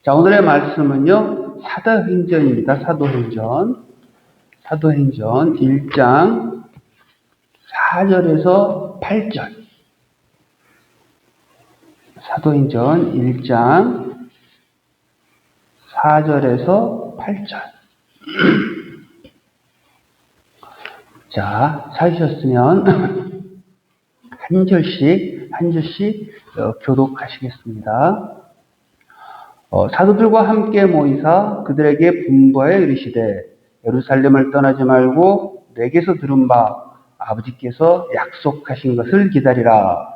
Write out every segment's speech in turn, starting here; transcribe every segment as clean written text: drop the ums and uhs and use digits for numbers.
자, 오늘의 말씀은요, 사도행전입니다. 사도행전 1장 4절에서 8절. 사도행전 1장 4절에서 8절. 자, 찾으셨으면 한 절씩 교독하시겠습니다. 사도들과 함께 모이사 그들에게 분부하여 이르시되 예루살렘을 떠나지 말고 내게서 들은 바 아버지께서 약속하신 것을 기다리라.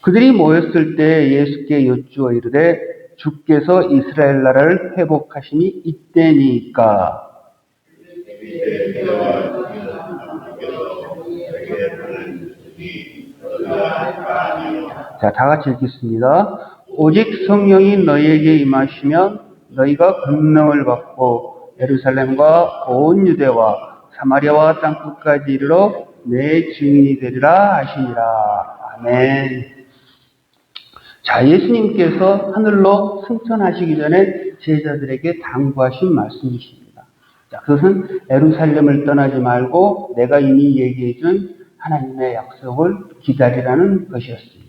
그들이 모였을 때 예수께 여쭈어 이르되 주께서 이스라엘 나라를 회복하심이 이때니까. 자, 다 같이 읽겠습니다. 오직 성령이 너희에게 임하시면 너희가 권능을 받고 예루살렘과 온 유대와 사마리아와 땅끝까지 이르러 내 증인이 되리라 하시니라. 아멘. 자, 예수님께서 하늘로 승천하시기 전에 제자들에게 당부하신 말씀이십니다. 자, 그것은 예루살렘을 떠나지 말고 내가 이미 얘기해준 하나님의 약속을 기다리라는 것이었습니다.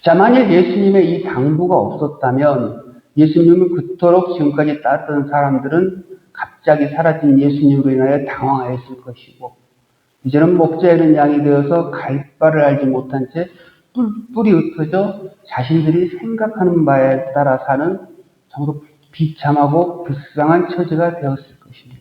자, 만일 예수님의 이 당부가 없었다면 예수님을 그토록 지금까지 따르던 사람들은 갑자기 사라진 예수님으로 인하여 당황했을 것이고, 이제는 목자 잃은 양이 되어서 갈 바를 알지 못한 채 뿔뿔이 흩어져 자신들이 생각하는 바에 따라 사는 정말 비참하고 불쌍한 처지가 되었을 것입니다.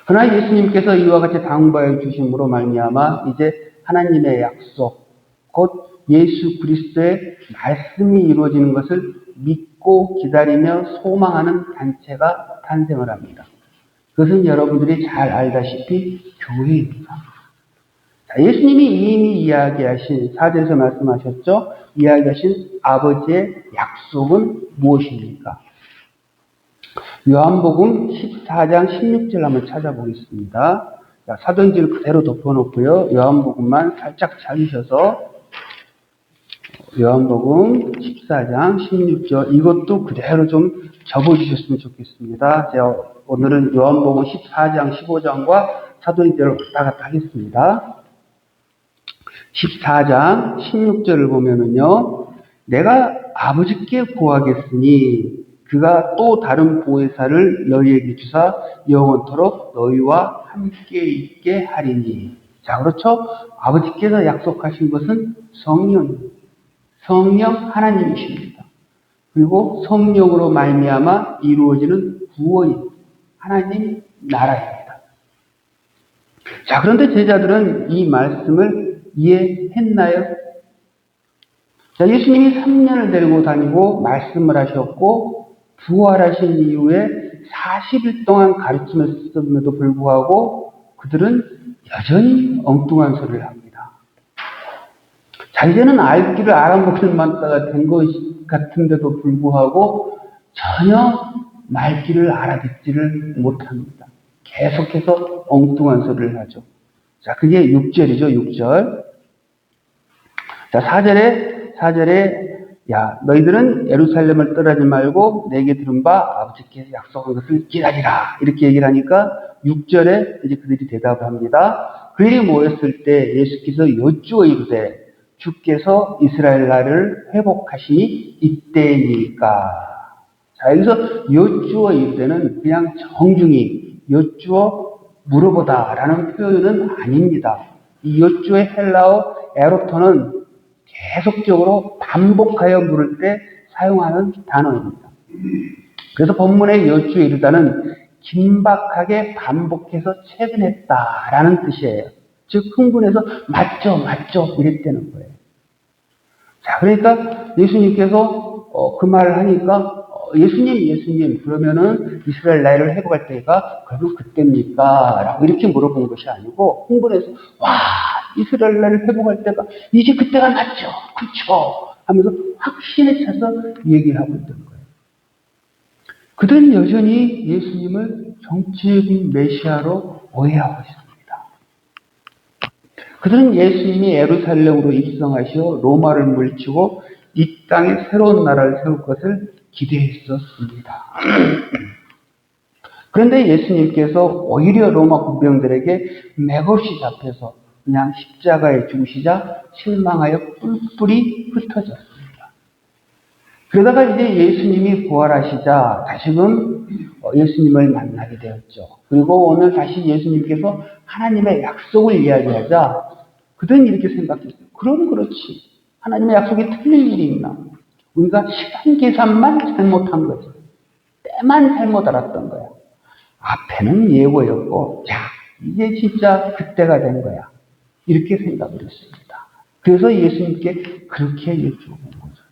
그러나 예수님께서 이와 같이 당부해 주심으로 말미암아 이제 하나님의 약속, 곧 예수 그리스도의 말씀이 이루어지는 것을 믿고 기다리며 소망하는 단체가 탄생을 합니다. 그것은 여러분들이 잘 알다시피 교회입니다. 자, 예수님이 이미 이야기하신 4절에서 말씀하셨죠. 이야기하신 아버지의 약속은 무엇입니까? 요한복음 14장 16절 한번 찾아보겠습니다. 자, 사도행전을 그대로 덮어놓고요. 요한복음만 살짝 찾으셔서 요한복음 14장 16절 이것도 그대로 좀 접어주셨으면 좋겠습니다. 제가 오늘은 요한복음 14장 15장과 사도행전을 왔다 갔다 하겠습니다. 14장 16절을 보면은요, 내가 아버지께 구하겠으니 그가 또 다른 보혜사를 너희에게 주사 영원토록 너희와 함께 있게 하리니. 자, 그렇죠? 아버지께서 약속하신 것은 성령 하나님이십니다. 그리고 성령으로 말미암아 이루어지는 구원이 하나님 나라입니다. 자, 그런데 제자들은 이 말씀을 이해했나요? 자, 예수님이 3년을 데리고 다니고 말씀을 하셨고 부활하신 이후에 40일 동안 가르침을 쓰임에도 불구하고 그들은 여전히 엉뚱한 소리를 합니다. 자, 이제는 알 길을 알아먹을 만다가 된 것 같은데도 불구하고 전혀 말귀를 알아듣지를 못합니다. 계속해서 엉뚱한 소리를 하죠. 자, 그게 6절이죠, 6절. 자, 4절에 야, 너희들은 예루살렘을 떠나지 말고 내게 들은 바 아버지께서 약속한 것을 기다리라. 이렇게 얘기를 하니까 6절에 이제 그들이 대답을 합니다. 그들이 모였을 때 예수께서 여쭈어 이르되 주께서 이스라엘 나라를 회복하심이 이때니까. 자, 여기서 여쭈어 이르되는 그냥 정중히 여쭈어 물어보다라는 표현은 아닙니다. 이 여쭈의 헬라어 에로토는 계속적으로 반복하여 물을 때 사용하는 단어입니다. 그래서 본문의 여쭈에 이르다는 긴박하게 반복해서 채근했다라는 뜻이에요. 즉 흥분해서 맞죠 이랬다는 거예요. 자, 그러니까 예수님께서 그 말을 하니까 예수님 그러면은 이스라엘 나라를 회복할 때가 그러면 그때입니까? 라고 이렇게 물어본 것이 아니고 흥분해서 와, 이스라엘 나라를 회복할 때가 이제 그때가 맞죠. 그렇죠. 하면서 확신에 차서 얘기를 하고 있던 거예요. 그들은 여전히 예수님을 정치적인 메시아로 오해하고 있습니다. 그들은 예수님이 예루살렘으로 입성하시어 로마를 물리치고 이 땅에 새로운 나라를 세울 것을 기대했었습니다. 그런데 예수님께서 오히려 로마 군병들에게 맥없이 잡혀서 그냥 십자가에 죽으시자 실망하여 뿔뿔이 흩어졌습니다. 그러다가 이제 예수님이 부활하시자 다시금 예수님을 만나게 되었죠. 그리고 오늘 다시 예수님께서 하나님의 약속을 이야기하자 그들은 이렇게 생각했어요. 그럼 그렇지. 하나님의 약속이 틀릴 일이 있나? 우리가 시간 계산만 잘못한 거지. 때만 잘못 알았던 거야. 앞에는 예고였고, 자, 이제 진짜 그때가 된 거야. 이렇게 생각을 했습니다. 그래서 예수님께 그렇게 여쭤본 거죠.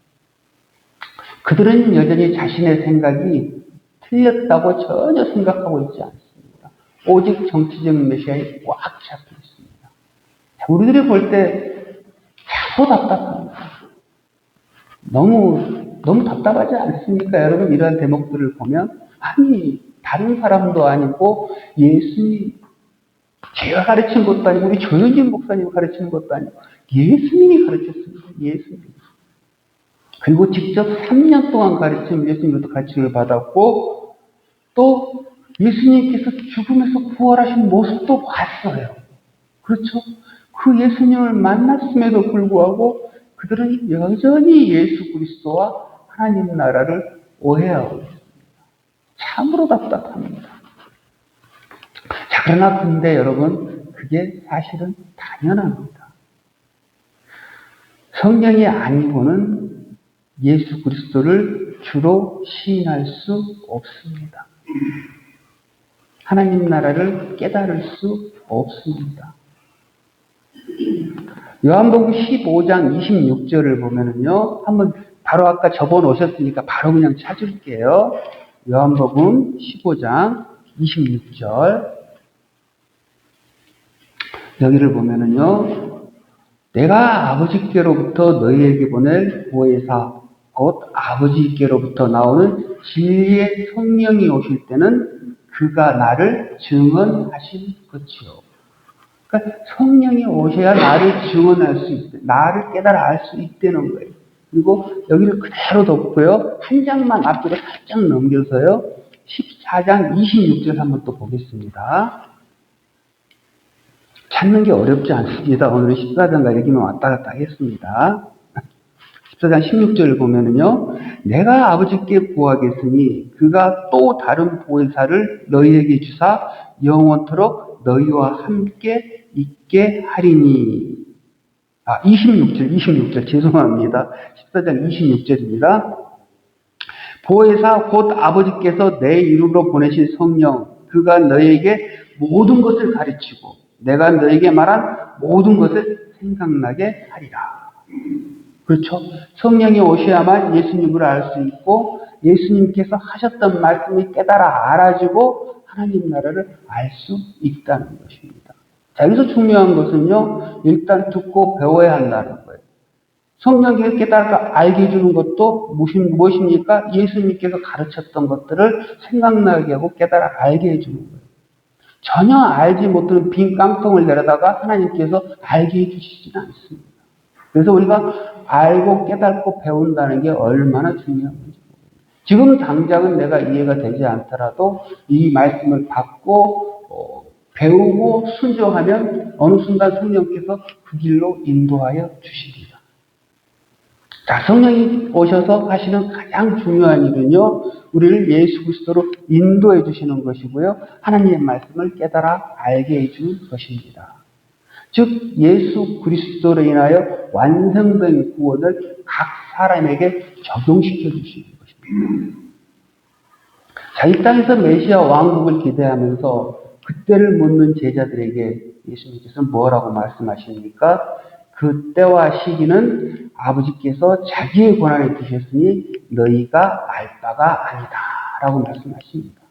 그들은 여전히 자신의 생각이 틀렸다고 전혀 생각하고 있지 않습니다. 오직 정치적 메시아에 꽉 잡혀 있습니다. 우리들이 볼 때 자꾸 답답합니다. 너무 답답하지 않습니까? 여러분, 이러한 대목들을 보면, 아니, 다른 사람도 아니고, 예수님, 제가 가르친 것도 아니고, 우리 조현진 목사님이 가르치는 것도 아니고, 예수님이 가르쳤습니다. 예수님. 그리고 직접 3년 동안 가르친 예수님으로부터 가르침을 받았고, 또 예수님께서 죽음에서 부활하신 모습도 봤어요. 그렇죠? 그 예수님을 만났음에도 불구하고 그들은 여전히 예수 그리스도와 하나님 나라를 오해하고 있습니다. 참으로 답답합니다. 자, 그러나 근데 여러분, 그게 사실은 당연합니다. 성령이 아니고는 예수 그리스도를 주로 시인할 수 없습니다. 하나님 나라를 깨달을 수 없습니다. 요한복음 15장 26절을 보면은요, 한번 바로 아까 접어 놓으셨으니까 바로 그냥 찾을게요. 요한복음 15장 26절. 여기를 보면은요, 내가 아버지께로부터 너희에게 보낼 보혜사, 곧 아버지께로부터 나오는 진리의 성령이 오실 때는 그가 나를 증언하실 것이요. 그러니까 성령이 오셔야 나를 증언할 수 있대, 나를 깨달아 알 수 있다는 거예요. 그리고 여기를 그대로 덮고요, 한 장만 앞으로 살짝 넘겨서요, 14장 26절 한번 또 보겠습니다. 찾는 게 어렵지 않습니다. 오늘은 14장과 여기만 왔다 갔다 하겠습니다. 14장 16절을 보면은요, 내가 아버지께 구하겠으니 그가 또 다른 보혜사를 너희에게 주사 영원토록 너희와 함께 있게 하리니. 26절 죄송합니다. 14장 26절입니다. 보혜사 곧 아버지께서 내 이름으로 보내신 성령, 그가 너희에게 모든 것을 가르치고 내가 너희에게 말한 모든 것을 생각나게 하리라. 그렇죠? 성령이 오셔야만 예수님을 알 수 있고 예수님께서 하셨던 말씀이 깨달아 알아지고 하나님 나라를 알 수 있다는 것입니다. 자, 여기서 중요한 것은요, 일단 듣고 배워야 한다는 거예요. 성령이 깨달아 알게 해주는 것도 무엇입니까? 예수님께서 가르쳤던 것들을 생각나게 하고 깨달아 알게 해주는 거예요. 전혀 알지 못하는 빈 깡통을 내려다가 하나님께서 알게 해주시지는 않습니다. 그래서 우리가 알고 깨닫고 배운다는 게 얼마나 중요한 건지. 지금 당장은 내가 이해가 되지 않더라도 이 말씀을 받고 배우고 순종하면 어느 순간 성령께서 그 길로 인도하여 주십니다. 자, 성령이 오셔서 하시는 가장 중요한 일은요, 우리를 예수 그리스도로 인도해 주시는 것이고요, 하나님의 말씀을 깨달아 알게 해주는 것입니다. 즉 예수 그리스도로 인하여 완성된 구원을 각 사람에게 적용시켜 주시는 것입니다. 자, 이 땅에서 메시아 왕국을 기대하면서 그때를 묻는 제자들에게 예수님께서 뭐라고 말씀하십니까? 그 때와 시기는 아버지께서 자기의 권한에 두셨으니 너희가 알 바가 아니다 라고 말씀하십니다.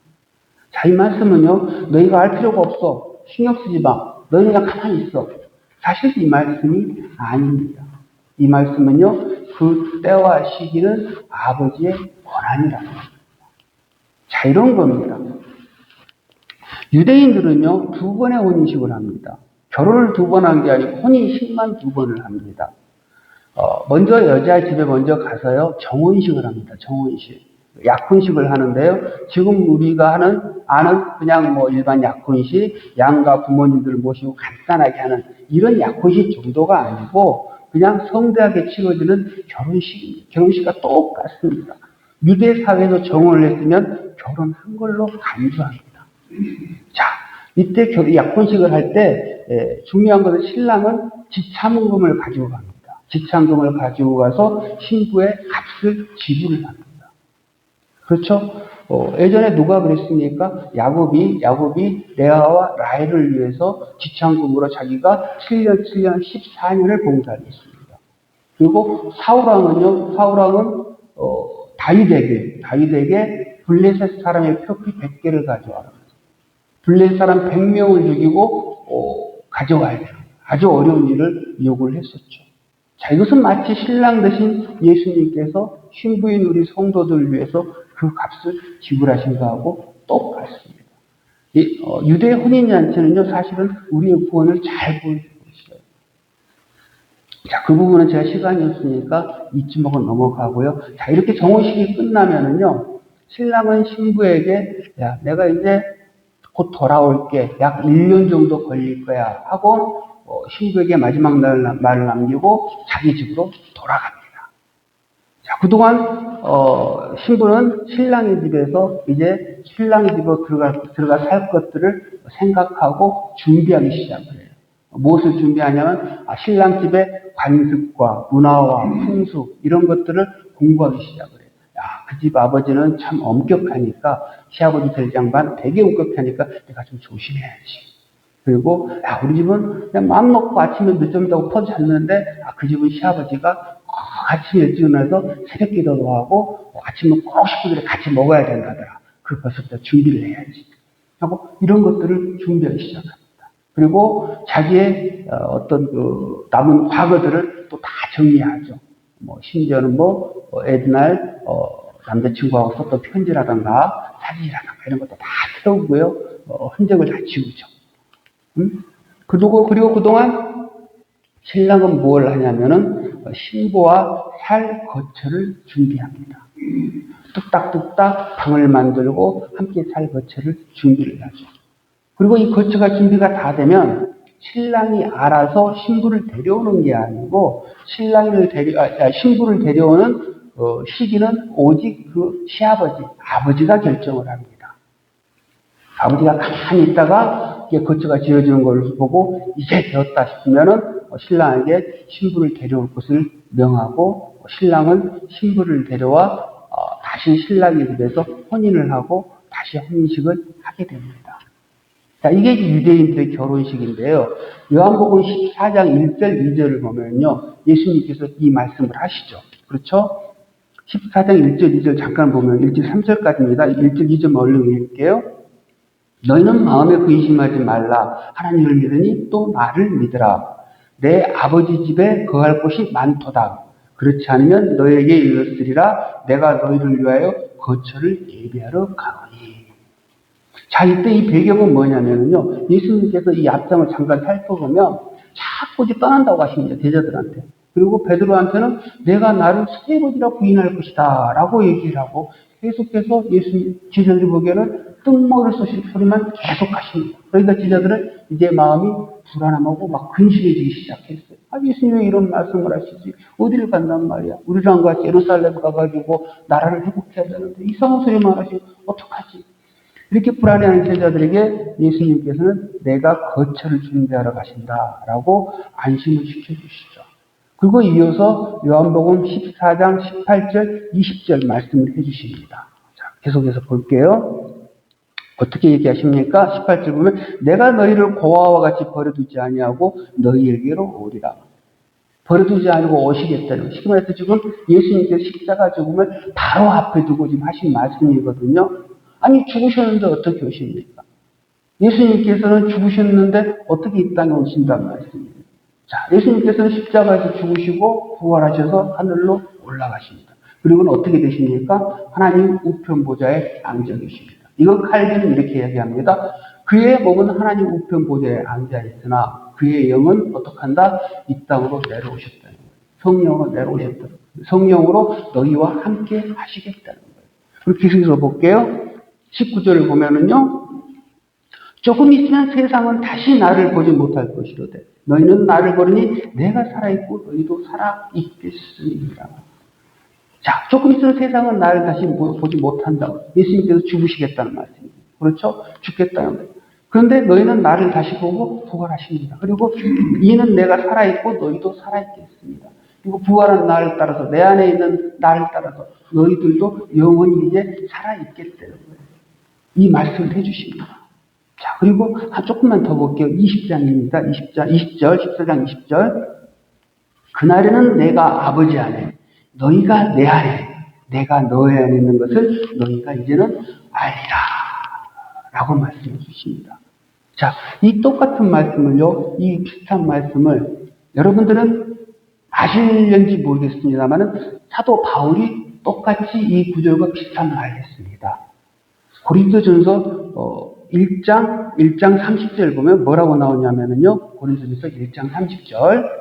자, 이 말씀은요, 너희가 알 필요가 없어, 신경 쓰지 마, 너희 그냥 가만히 있어. 사실 이 말씀이 아닙니다. 이 말씀은요, 그 때와 시기는 아버지의 권한이라는 겁니다. 자, 이런 겁니다. 유대인들은요, 두 번의 혼인식을 합니다. 결혼을 두 번 한 게 아니고 혼인식만 두 번을 합니다. 먼저 여자 집에 먼저 가서요, 정혼식을 합니다. 정혼식. 약혼식을 하는데요. 지금 우리가 아는 그냥 뭐 일반 약혼식, 양가 부모님들 모시고 간단하게 하는 이런 약혼식 정도가 아니고 그냥 성대하게 치러지는 결혼식입니다. 결혼식과 똑같습니다. 유대 사회에서 정혼을 했으면 결혼한 걸로 간주합니다. 자, 이때 약혼식을 할 때 중요한 것은 신랑은 지참금을 가지고 갑니다. 지참금을 가지고 가서 신부의 값을 지불을 합니다. 그렇죠? 예전에 누가 그랬습니까? 야곱이 레아와 라헬을 위해서 지참금으로 자기가 7년 14년을 봉사를 했습니다. 그리고 사울왕은 다윗에게 블레셋 사람의 표피 100개를 가져와라. 블레셋 사람 100명을 죽이고 가져와야 돼요. 아주 어려운 일을 요구를 했었죠. 자, 이것은 마치 신랑 되신 예수님께서 신부인 우리 성도들 위해서 그 값을 지불하신 거하고 똑같습니다. 유대 혼인잔치는요, 사실은 우리의 구원을 잘 보여주고 있어요. 자, 그 부분은 제가 시간이 없으니까 이쯤하고 넘어가고요. 자, 이렇게 정혼식이 끝나면은요, 신랑은 신부에게, 야, 내가 이제 곧 돌아올게. 약 1년 정도 걸릴 거야. 하고, 신부에게 마지막 말을 남기고 자기 집으로 돌아갑니다. 자, 그동안, 신부는 신랑의 집에서 이제 신랑의 집으로 들어가 살 것들을 생각하고 준비하기 시작을 해요. 무엇을 준비하냐면, 신랑 집의 관습과 문화와 풍습, 이런 것들을 공부하기 시작을 해요. 야, 그 집 아버지는 참 엄격하니까, 시아버지 될 양반 되게 엄격하니까 내가 좀 조심해야지. 그리고, 야, 우리 집은 그냥 마음 먹고 아침에 늦잠 자고 퍼 잤는데, 그 집은 시아버지가 아침 일찍 일어나서 새벽 기도도 하고, 아침은 꼭 식구들이 같이 먹어야 된다더라. 그 벌써부터 준비를 해야지. 하고, 이런 것들을 준비하기 시작합니다. 그리고 자기의 어떤 남은 과거들을 또 다 정리하죠. 심지어는 옛날, 남자친구하고 썼던 편지라든가, 사진이라든가 이런 것도 다 태우고요. 흔적을 다 지우죠. 그리고 그동안 신랑은 뭘 하냐면은 신부와 살 거처를 준비합니다. 뚝딱뚝딱 방을 만들고 함께 살 거처를 준비를 하죠. 그리고 이 거처가 준비가 다 되면 신랑이 알아서 신부를 데려오는 게 아니고 신부를 데려오는 시기는 오직 그 시아버지, 아버지가 결정을 합니다. 아버지가 가만히 있다가 거처가 지어지는 걸 보고 이제 되었다 싶으면은 신랑에게 신부를 데려올 것을 명하고 신랑은 신부를 데려와 다시 신랑의 집에서 혼인을 하고 다시 혼인식을 하게 됩니다. 자, 이게 유대인들의 결혼식인데요. 요한복음 14장 1절 2절을 보면요. 예수님께서 이 말씀을 하시죠. 그렇죠? 14장 1절 2절 잠깐 보면 1절 3절까지입니다. 1절 2절 얼른 읽을게요. 너희는 마음에 근심하지 말라. 하나님을 믿으니 또 나를 믿으라. 내 아버지 집에 거할 곳이 많도다. 그렇지 않으면 너에게 이르렀으리라. 내가 너희를 위하여 거처를 예비하러 가오니. 자, 이때 이 배경은 뭐냐면요. 예수님께서 이 앞장을 잠깐 살펴보면 자꾸 이제 떠난다고 하십니다. 제자들한테. 그리고 베드로한테는 내가 나를 3번이나 부인할 것이다. 라고 얘기를 하고 계속해서 예수님, 제자들이 보기에는 뜬머리를 쏘실 소리만 계속 하십니다. 그러니까 제자들은 이제 마음이 불안함하고 막 근심해지기 시작했어요. 예수님 왜 이런 말씀을 하시지? 어디를 간단 말이야? 우리랑 같이 예루살렘 가가지고 나라를 회복해야 되는데 이상한 소리만 하시면 어떡하지? 이렇게 불안해하는 제자들에게 예수님께서는 내가 거처를 준비하러 가신다라고 안심을 시켜주시죠. 그리고 이어서 요한복음 14장 18절 20절 말씀을 해주십니다. 자, 계속해서 볼게요. 어떻게 얘기하십니까? 18절 보면 내가 너희를 고아와 같이 버려두지 아니하고 너희에게로 오리라. 버려두지 않고 오시겠다는. 쉽게 말해서 지금 예수님께서 십자가 죽음을 바로 앞에 두고 지금 하신 말씀이거든요. 아니 죽으셨는데 어떻게 오십니까? 예수님께서는 죽으셨는데 어떻게 이 땅에 오신다는 말씀이에요. 자, 예수님께서는 십자가에서 죽으시고 부활하셔서 하늘로 올라가십니다. 그리고는 어떻게 되십니까? 하나님 우편 보좌에 앉아 계십니다. 이건 칼빈은 이렇게 얘기합니다. 그의 몸은 하나님 우편 보좌에 앉아 있으나 그의 영은 어떻게 한다? 이 땅으로 내려오셨다는 거예요. 성령으로 내려오셨다는 거예요. 성령으로 너희와 함께 하시겠다는 거예요. 그렇게 해서 볼게요. 19절을 보면은요. 조금 있으면 세상은 다시 나를 보지 못할 것이로되 너희는 나를 보리니 내가 살아있고 너희도 살아있겠습니다. 자, 조금 있으면 세상은 나를 다시 보지 못한다고. 예수님께서 죽으시겠다는 말씀이에요. 그렇죠? 죽겠다는 거예요. 그런데 너희는 나를 다시 보고 부활하십니다. 그리고 이는 내가 살아있고 너희도 살아있겠습니다. 그리고 부활한 나를 따라서 내 안에 있는 나를 따라서 너희들도 영원히 이제 살아있겠다는 거예요. 이 말씀을 해주십니다. 자, 그리고 조금만 더 볼게요. 20장입니다. 20절, 14장 20절. 그날에는 내가 아버지 안에, 너희가 내 안에, 내가 너희 안에 있는 것을 너희가 이제는 알리라. 라고 말씀해 주십니다. 자, 이 똑같은 말씀을요, 이 비슷한 말씀을 여러분들은 아실는지 모르겠습니다만은 사도 바울이 똑같이 이 구절과 비슷한 걸 알겠습니다. 고린도전서 1장 30절 보면 뭐라고 나오냐면요. 고린도전서 1장 30절.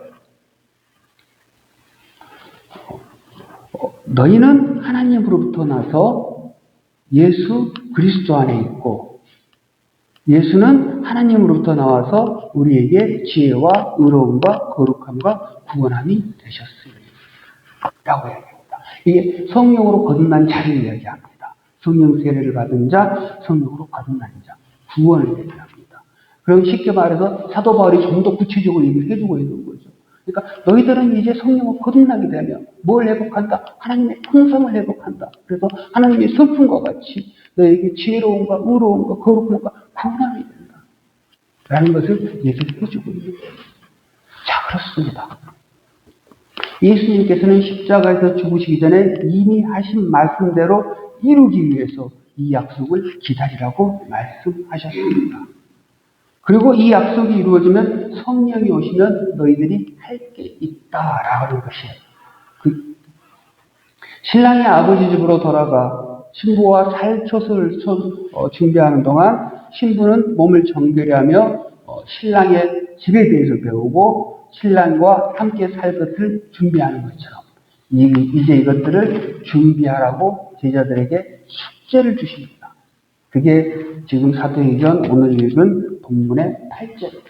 너희는 하나님으로부터 나서 예수 그리스도 안에 있고 예수는 하나님으로부터 나와서 우리에게 지혜와 의로움과 거룩함과 구원함이 되셨으니 라고 이야기합니다. 이게 성령으로 거듭난 자를 이야기합니다. 성령 세례를 받은 자, 성령으로 거듭난 자, 구원을 얘기합니다. 그럼 쉽게 말해서 사도 바울이 좀 더 구체적으로 얘기를 해주고 있는 거죠. 그러니까 너희들은 이제 성령으로 거듭나게 되면 뭘 회복한다? 하나님의 풍성을 회복한다. 그래서 하나님의 성품과 같이 너에게 지혜로움과 의로움과 거룩함과 구원함이 된다. 라는 것을 얘기를 해주고 있는 거예요. 자, 그렇습니다. 예수님께서는 십자가에서 죽으시기 전에 이미 하신 말씀대로 이루기 위해서 이 약속을 기다리라고 말씀하셨습니다. 그리고 이 약속이 이루어지면 성령이 오시면 너희들이 할 게 있다라는 것이에요. 신랑이 아버지 집으로 돌아가 신부와 살초를 준비하는 동안 신부는 몸을 정결히 하며 신랑의 집에 대해서 배우고 신랑과 함께 살 것을 준비하는 것처럼 이제 이것들을 준비하라고 제자들에게 숙제를 주십니다. 그게 지금 사도행전 오늘 읽은 본문의 8절입니다.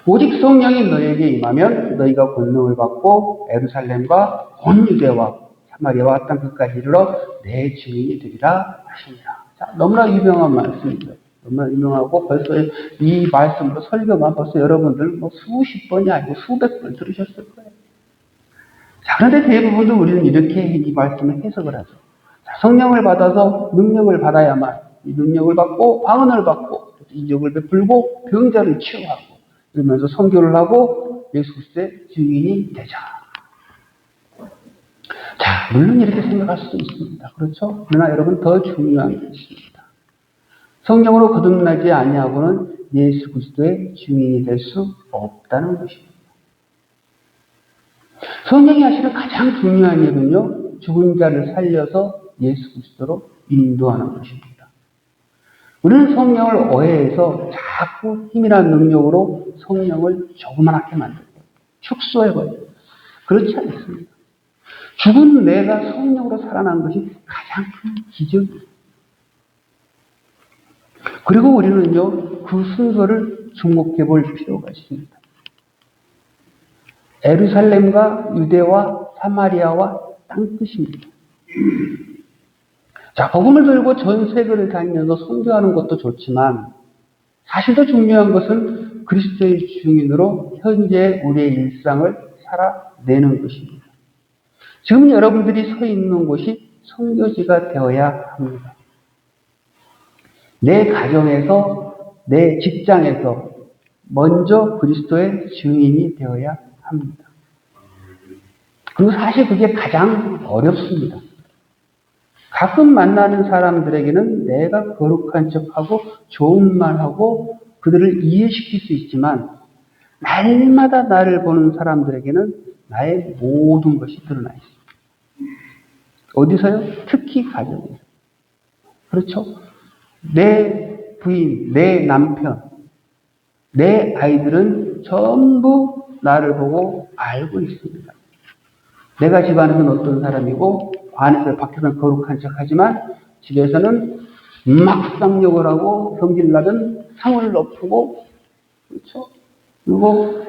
오직 성령이 너에게 임하면 너희가 권능을 받고 예루살렘과 온 유대와 사마리아와 땅 끝까지 이르러 내 증인이 되리라 하십니다. 자, 너무나 유명한 말씀입니다. 너무나 유명하고 벌써 이 말씀으로 설교만 벌써 여러분들 수십 번이 아니고 수백 번 들으셨을 거예요. 자, 그런데 대부분도 우리는 이렇게 이 말씀을 해석을 하죠. 자, 성령을 받아서 능력을 받아야만 이 능력을 받고 방언을 받고 인적을 베풀고 병자를 치유하고 이러면서 선교를 하고 예수 그리스도의 증인이 되자. 자, 물론 이렇게 생각할 수도 있습니다. 그렇죠? 그러나 여러분 더 중요한 게 있습니다. 성령으로 거듭나지 아니하고는 예수 그리스도의 증인이 될 수 없다는 것입니다. 성령이 하시는 가장 중요한 일은요, 죽은 자를 살려서 예수 그리스도로 인도하는 것입니다. 우리는 성령을 오해해서 자꾸 힘이나 능력으로 성령을 조그맣게 만들고 축소해버려요. 그렇지 않습니다. 죽은 내가 성령으로 살아난 것이 가장 큰 기적이에요. 그리고 우리는요, 그 순서를 주목해 볼 필요가 있습니다. 예루살렘과 유대와 사마리아와 땅끝입니다. 자, 복음을 들고 전 세계를 다니면서 선교하는 것도 좋지만 사실 더 중요한 것은 그리스도의 증인으로 현재 우리의 일상을 살아내는 것입니다. 지금 여러분들이 서 있는 곳이 선교지가 되어야 합니다. 내 가정에서, 내 직장에서 먼저 그리스도의 증인이 되어야 합니다. 그리고 사실 그게 가장 어렵습니다. 가끔 만나는 사람들에게는 내가 거룩한 척하고 좋은 말하고 그들을 이해시킬 수 있지만 날마다 나를 보는 사람들에게는 나의 모든 것이 드러나 있습니다. 어디서요? 특히 가정에서. 그렇죠? 내 부인, 내 남편, 내 아이들은 전부 나를 보고 알고 있습니다. 내가 집 안에서는 어떤 사람이고 안에서 밖에서는 거룩한 척하지만 집에서는 막 쌍욕을 하고 성질나든 상을 높이고, 그렇죠? 그리고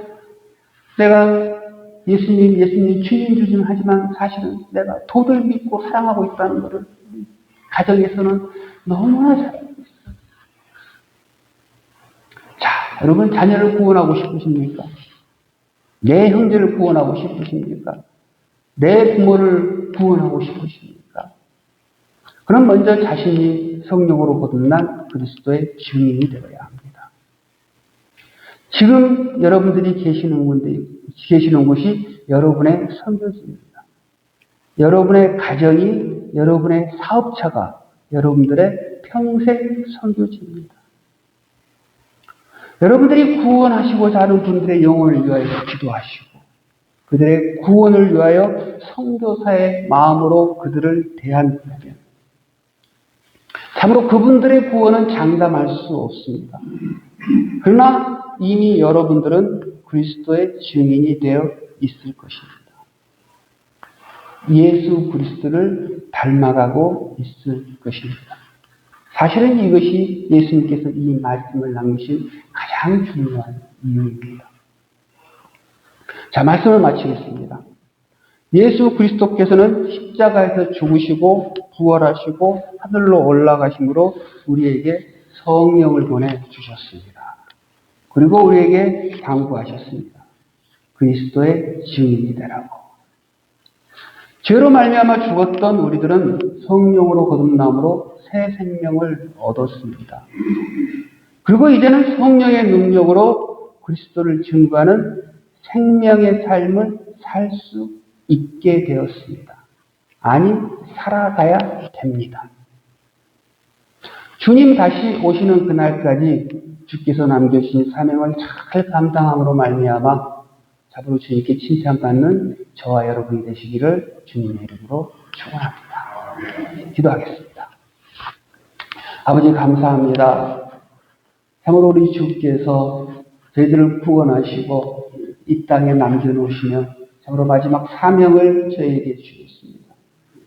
내가 예수님 주님 하지만 사실은 내가 도를 믿고 사랑하고 있다는 것을 가정에서는 너무나 잘 알고 있어요. 자, 여러분 자녀를 구원하고 싶으십니까? 내 형제를 구원하고 싶으십니까? 내 부모를 구원하고 싶으십니까? 그럼 먼저 자신이 성령으로 거듭난 그리스도의 증인이 되어야 합니다. 지금 여러분들이 계시는 곳이 여러분의 선교지입니다. 여러분의 가정이, 여러분의 사업차가 여러분들의 평생 선교지입니다. 여러분들이 구원하시고자 하는 분들의 영혼을 위하여 기도하시고 그들의 구원을 위하여 선교사의 마음으로 그들을 대한다면 참으로 그분들의 구원은 장담할 수 없습니다. 그러나 이미 여러분들은 그리스도의 증인이 되어 있을 것입니다. 예수 그리스도를 닮아가고 있을 것입니다. 사실은 이것이 예수님께서 이 말씀을 남기신 가장 중요한 이유입니다. 자, 말씀을 마치겠습니다. 예수 그리스도께서는 십자가에서 죽으시고 부활하시고 하늘로 올라가심으로 우리에게 성령을 보내주셨습니다. 그리고 우리에게 당부하셨습니다. 그리스도의 증인이 되라고. 죄로 말미암아 죽었던 우리들은 성령으로 거듭남으로 새 생명을 얻었습니다. 그리고 이제는 성령의 능력으로 그리스도를 증거하는 생명의 삶을 살 수 있게 되었습니다. 아니, 살아가야 됩니다. 주님 다시 오시는 그날까지 주께서 남겨주신 사명을 잘 감당함으로 말미암아 잡으로 주님께 칭찬받는 저와 여러분이 되시기를 주님의 이름으로 축원합니다. 기도하겠습니다. 아버지 감사합니다. 참으로 우리 주께서 저희들을 구원하시고 이 땅에 남겨놓으시며 참으로 마지막 사명을 저희에게 주셨습니다.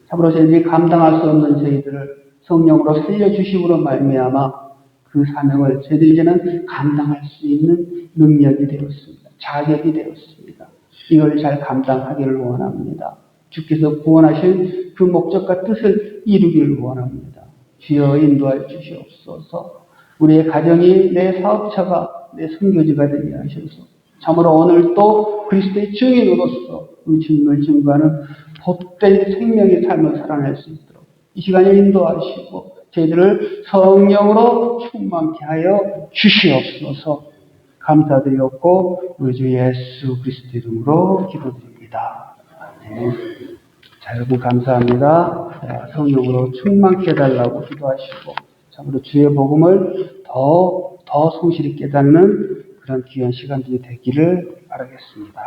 참으로 저희들이 감당할 수 없는 저희들을 성령으로 살려주심으로 말미암아 그 사명을 저희들이 이제는 감당할 수 있는 능력이 되었습니다. 자격이 되었습니다. 이걸 잘 감당하기를 원합니다. 주께서 구원하신 그 목적과 뜻을 이루기를 원합니다. 주여 인도하여 주시옵소서. 우리의 가정이 내 사업차가 내 선교지가 되게 하셔서 참으로 오늘도 그리스도의 증인으로서 우리 주님을 증거하는 복된 생명의 삶을 살아낼 수 있도록 이 시간에 인도하시고 저희들을 성령으로 충만케 하여 주시옵소서. 감사드리옵고 우리 주 예수 그리스도 이름으로 기도드립니다. 아멘. 자, 여러분 감사합니다. 성령으로 충만케 해달라고 기도하시고 참으로 주의 복음을 더 성실히 깨닫는 그런 귀한 시간들이 되기를 바라겠습니다.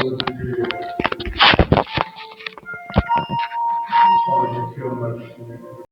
아버지